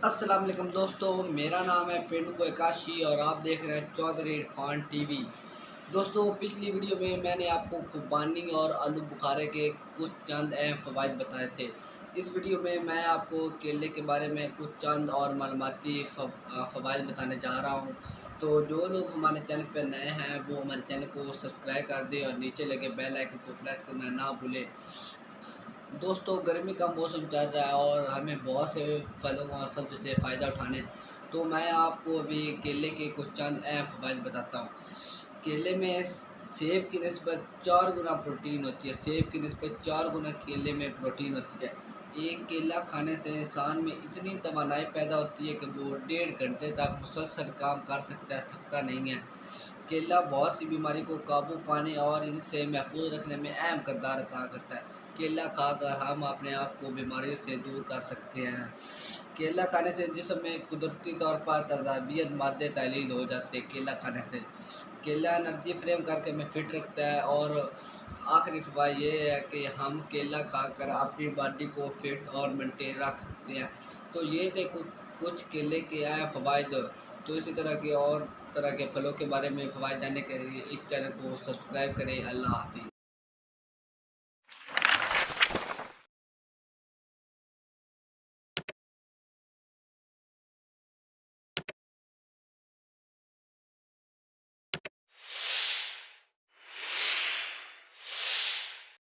अस्सलाम वालेकुम दोस्तों, मेरा नाम है पेंडू काशी और आप देख रहे हैं चौधरी इरफान टीवी। दोस्तों, पिछली वीडियो में मैंने आपको खुबानी और आलू बुखारे के कुछ चंद अहम फ़वाइद बताए थे। इस वीडियो में मैं आपको केले के बारे में कुछ चंद और मालूमाती फ़वाइद बताने जा रहा हूँ। तो जो लोग हमारे चैनल पर नए हैं वो हमारे चैनल को सब्सक्राइब कर दें और नीचे लगे बेल आइकन को प्रेस करना ना भूलें। दोस्तों, गर्मी का मौसम चल रहा है और हमें बहुत से फलों और सब्ज़ी से फ़ायदा उठाने, तो मैं आपको अभी केले के कुछ चंद अहम फ़वाइद बताता हूँ। केले में सेब की निस्बत 4 गुना प्रोटीन होती है। सेब की निस्बत 4 गुना केले में प्रोटीन होती है। एक केला खाने से इंसान में इतनी तवानाई पैदा होती है कि वो 1.5 घंटे तक मुसलसल काम कर सकता है, थकता नहीं है। केला बहुत सी बीमारी को काबू पाने और इनसे महफूज रखने में अहम किरदार अदा करता है। केला खाकर हम अपने आप को बीमारियों से दूर कर सकते हैं। केला खाने से जिस्म में कुदरती तौर पर तजाबियत मादे तहलील हो जाते हैं। केला खाने से केला एनर्जी फ्रेम करके हमें फिट रखता है। और आखिरी फ़वाइद ये है कि हम केला खाकर अपनी बॉडी को फिट और मेंटेन रख सकते हैं। तो ये थे कुछ केले के अहम फ़वाइद। तो इसी तरह के और तरह के फलों के बारे में फ़वाइद जानने के लिए इस चैनल को सब्सक्राइब करें। अल्लाह हाफ़िज़।